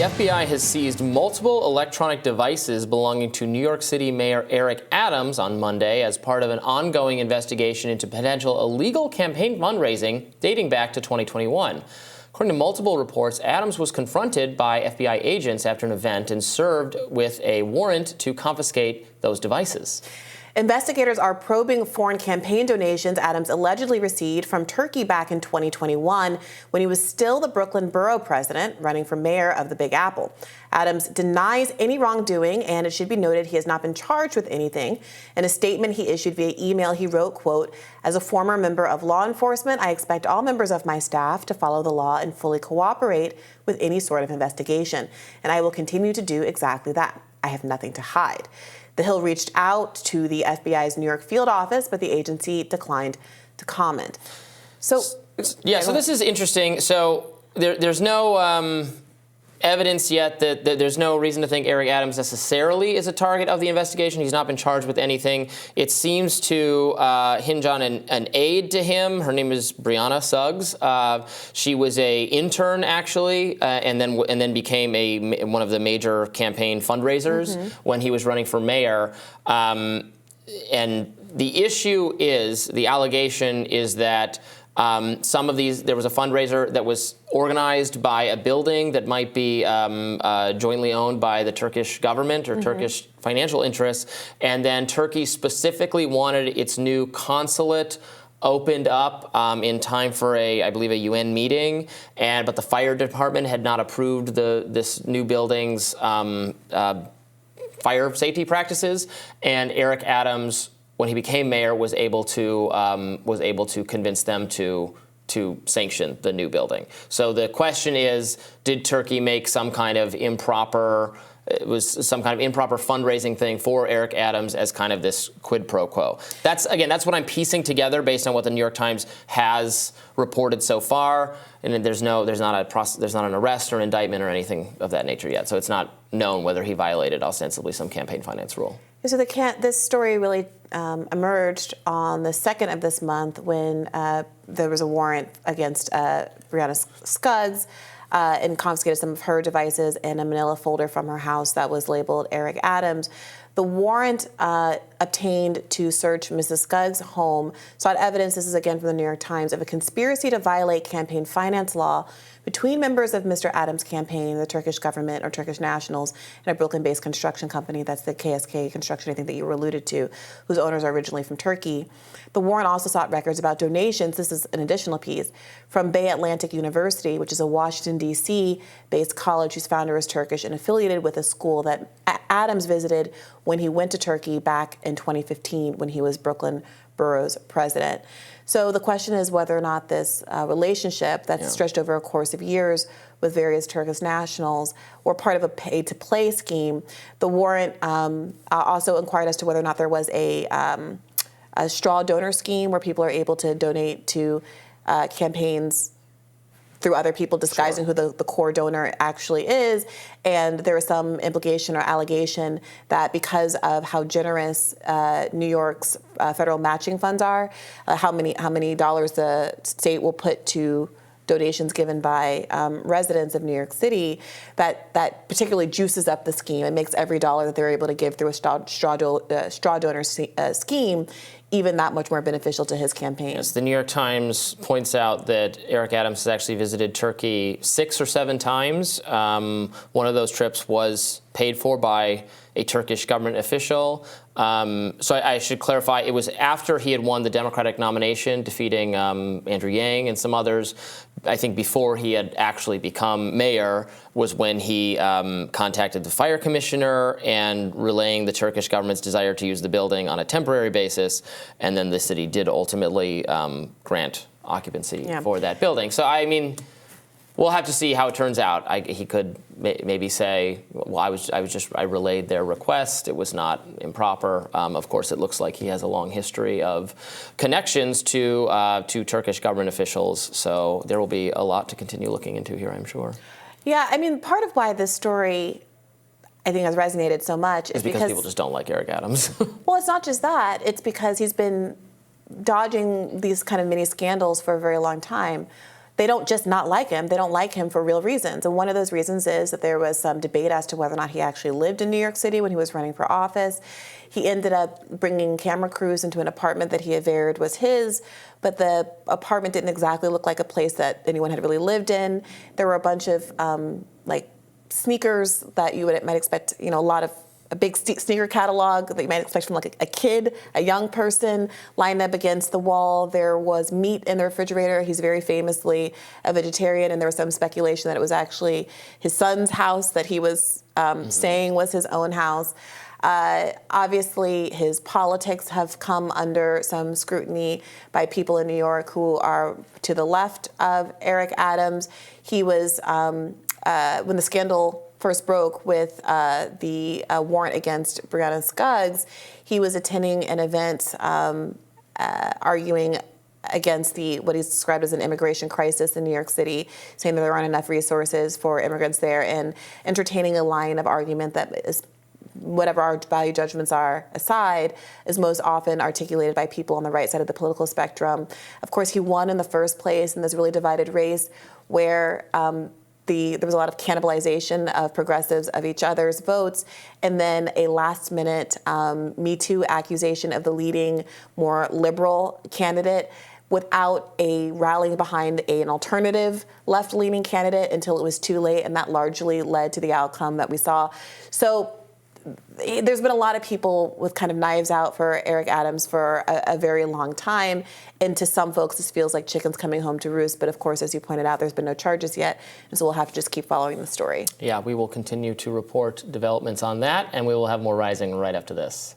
FBI has seized multiple electronic devices belonging to New York City Mayor Eric Adams on Monday as part of an ongoing investigation into potential illegal campaign fundraising dating back to 2021. According to multiple reports, Adams was confronted by FBI agents after an event and served with a warrant to confiscate those devices. Investigators are probing foreign campaign donations Adams allegedly received from Turkey back in 2021 when he was still the Brooklyn borough president, running for mayor of the Big Apple. Adams denies any wrongdoing, and it should be noted he has not been charged with anything. In a statement he issued via email, he wrote, quote, "As a former member of law enforcement, I expect all members of my staff to follow the law and fully cooperate with any sort of investigation, and I will continue to do exactly that. I have nothing to hide." The Hill reached out to the FBI's New York field office, but the agency declined to comment. So this is interesting. So there's no evidence yet that there's no reason to think Eric Adams necessarily is a target of the investigation. He's not been charged with anything. It seems to hinge on an aide to him. Her name is Briahna Suggs. She was a intern actually, and then became one of the major campaign fundraisers when he was running for mayor. And the issue is, the allegation is that some of these, there was a fundraiser that was organized by a building that might be jointly owned by the Turkish government or Turkish financial interests, and then Turkey specifically wanted its new consulate opened up in time for I believe a UN meeting, but the fire department had not approved this new building's fire safety practices, and Eric Adams, when he became mayor, was able to convince them to sanction the new building. So the question is, did Turkey make some kind of improper fundraising thing for Eric Adams as kind of this quid pro quo? That's what I'm piecing together based on what the New York Times has reported so far. And there's not an arrest or indictment or anything of that nature yet. So it's not known whether he violated ostensibly some campaign finance rule. So this story really emerged on the 2nd of this month when there was a warrant against Briahna Suggs and confiscated some of her devices and a manila folder from her house that was labeled Eric Adams. The warrant obtained to search Mrs. Suggs' home sought evidence, this is again from the New York Times, of a conspiracy to violate campaign finance law between members of Mr. Adams' campaign, the Turkish government or Turkish nationals, and a Brooklyn-based construction company, that's the KSK Construction, I think that you alluded to, whose owners are originally from Turkey. The warrant also sought records about donations, this is an additional piece, from Bay Atlantic University, which is a Washington, D.C.-based college whose founder is Turkish and affiliated with a school that Adams visited when he went to Turkey back in 2015 when he was Brooklyn borough's president. So the question is whether or not this relationship that's stretched over a course of years with various Turkish nationals were part of a pay-to-play scheme. The warrant also inquired as to whether or not there was a straw donor scheme where people are able to donate to campaigns through other people disguising who the core donor actually is. And there is some implication or allegation that because of how generous New York's federal matching funds are, how many dollars the state will put to donations given by residents of New York City, that particularly juices up the scheme. It makes every dollar that they're able to give through a straw donor scheme even that much more beneficial to his campaign. Yes, the New York Times points out that Eric Adams has actually visited Turkey 6 or 7 times. One of those trips was paid for by a Turkish government official. So I should clarify, it was after he had won the Democratic nomination, defeating Andrew Yang and some others. I think before he had actually become mayor was when he contacted the fire commissioner and relaying the Turkish government's desire to use the building on a temporary basis. And then the city did ultimately grant occupancy for that building. So, I mean, we'll have to see how it turns out. He could maybe say, well, I relayed their request. It was not improper. Of course, it looks like he has a long history of connections to Turkish government officials. So there will be a lot to continue looking into here, I'm sure. Yeah, I mean, part of why this story, I think, has resonated so much is because people just don't like Eric Adams. Well, it's not just that. It's because he's been dodging these kind of mini scandals for a very long time. they don't just not like him. They don't like him for real reasons. And one of those reasons is that there was some debate as to whether or not he actually lived in New York City when he was running for office. He ended up bringing camera crews into an apartment that he averred was his, but the apartment didn't exactly look like a place that anyone had really lived in. There were a bunch of like sneakers that you might expect, a big sneaker catalog that you might expect from like a kid, a young person, lined up against the wall. There was meat in the refrigerator. He's very famously a vegetarian, and there was some speculation that it was actually his son's house that he was saying was his own house. Obviously, his politics have come under some scrutiny by people in New York who are to the left of Eric Adams. He was, when the scandal first broke with the warrant against Briahna Scuggs, he was attending an event arguing against what he's described as an immigration crisis in New York City, saying that there aren't enough resources for immigrants there, and entertaining a line of argument that is, whatever our value judgments are aside, is most often articulated by people on the right side of the political spectrum. Of course, he won in the first place in this really divided race where there was a lot of cannibalization of progressives of each other's votes, and then a last-minute Me Too accusation of the leading, more liberal candidate without a rallying behind an alternative left-leaning candidate until it was too late, and that largely led to the outcome that we saw. So there's been a lot of people with kind of knives out for Eric Adams for a very long time. And to some folks, this feels like chickens coming home to roost. But of course, as you pointed out, there's been no charges yet. And so we'll have to just keep following the story. Yeah, we will continue to report developments on that, and we will have more Rising right after this.